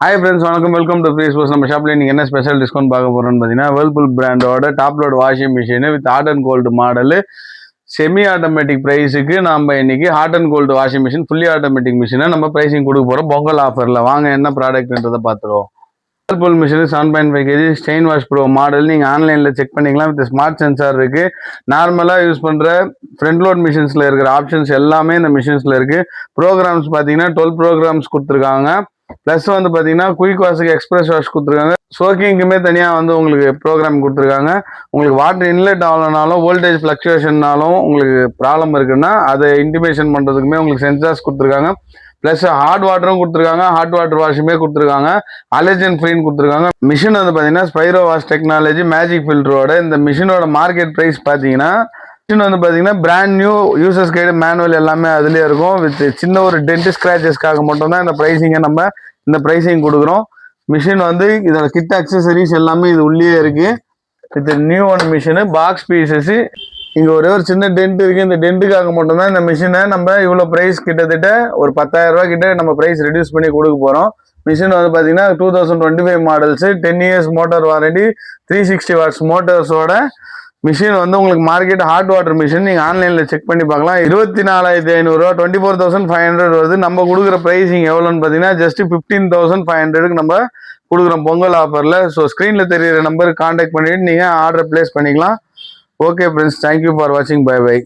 Hi friends, welcome to Free Sports. நம்ம ஷாப்ல இன்னைக்கு என்ன ஸ்பெஷல் டிஸ்கவுண்ட் பார்க்க போறோம்னு பார்த்தீங்கன்னா வேர்ல்பூல் பிராண்டோட top load washing machine with hot and cold model semi automatic ப்ரைஸுக்கு நம்ம இன்னைக்கு hot and cold washing machine fully automatic மிஷினை நம்ம ப்ரைஸிங் கொடுக்க போகிறோம் பொங்கல் ஆஃபரில். வாங்க என்ன ப்ராடக்ட்ன்றதை பார்த்துருவோம். Whirlpool machine 7.5 kg stain wash pro model நீங்கள் ஆன்லைனில் செக் பண்ணிக்கலாம். வித் ஸ்மார்ட் சென்சார் இருக்குது. நார்மலாக யூஸ் பண்ணுற ஃப்ரண்ட் லோட் மிஷின்ஸில் இருக்கிற ஆப்ஷன்ஸ் எல்லாமே இந்த மிஷின்ஸில் இருக்குது. ப்ரோக்ராம்ஸ் பார்த்தீங்கன்னா 12 ப்ரோக்ராம்ஸ் கொடுத்துருக்காங்க. ப்ளஸ் வந்து பார்த்தீங்கன்னா குயிக் வாஷுக்கு எக்ஸ்பிரஸ் வாஷ் கொடுத்துருக்காங்க. சோக்கிங்குமே தனியாக வந்து உங்களுக்கு ப்ரோக்ராம் கொடுத்துருக்காங்க. உங்களுக்கு வாட்டர் இன்லெட் ஆகலனாலும் வோல்டேஜ் ஃப்ளக்சுவேஷன்னாலும் உங்களுக்கு ப்ராப்ளம் இருக்குன்னா அதை இன்டிமேஷன் பண்ணுறதுக்குமே உங்களுக்கு சென்சார்ஸ் கொடுத்துருக்காங்க. ப்ளஸ் ஹாட் வாட்டரும் கொடுத்துருக்காங்க. ஹாட் வாட்டர் வாஷுமே கொடுத்துருக்காங்க. அலர்ஜன் ஃப்ரீன்னு கொடுத்துருக்காங்க. மிஷின் வந்து பார்த்தீங்கன்னா ஸ்பைரோ வாஷ் டெக்னாலஜி மேஜிக் ஃபில்டரோட இந்த மிஷினோட மார்க்கெட் ப்ரைஸ் பார்த்தீங்கன்னா வந்து பார்த்தீங்கன்னா brand new users guide manual எல்லாமே அதுலேயே இருக்கும். வித் சின்ன ஒரு டென்ட் ஸ்க்ராச்சஸ்க்காக மட்டும்தான் இந்த ப்ரைஸிங்கை நம்ம இந்த ப்ரைஸிங் கொடுக்குறோம். மிஷின் வந்து இதோட கிட் அக்சசரிஸ் எல்லாமே இது உள்ளே இருக்குது. With new one machine box pieces. இங்கே ஒரே ஒரு சின்ன டென்ட் இருக்குது. இந்த டென்ட்டுக்காக மட்டும்தான் இந்த மிஷினை நம்ம இவ்வளோ ப்ரைஸ் கிட்டத்தட்ட ஒரு 10,000 ரூபா கிட்ட நம்ம ப்ரைஸ் ரெடியூஸ் பண்ணி கொடுக்க போகிறோம். மிஷின் வந்து பார்த்தீங்கன்னா 2025 models, 10 years motor warranty, 360 watts மோட்டர்ஸோட மிஷின் வந்து உங்களுக்கு மார்க்கெட் ஹாட் வாட்டர் மிஷின் நீங்கள் ஆன்லைனில் செக் பண்ணி பார்க்கலாம். 24,500 24,500 வருது. நம்ம கொடுக்குற ப்ரைஸிங் எவ்வளோன்னு பார்த்தீங்கன்னா ஜஸ்ட் 15,500க்கு நம்ம கொடுக்குறோம் பொங்கல் ஆஃபரில். ஸோ ஸ்க்ரீனில் தெரியிற நம்பருக்கு கான்டாக்ட் பண்ணிவிட்டு நீங்கள் ஆர்டர் ப்ளேஸ் பண்ணிக்கலாம். ஓகே ஃப்ரெண்ட்ஸ், தேங்க்யூ ஃபார் வாட்சிங். Bye by.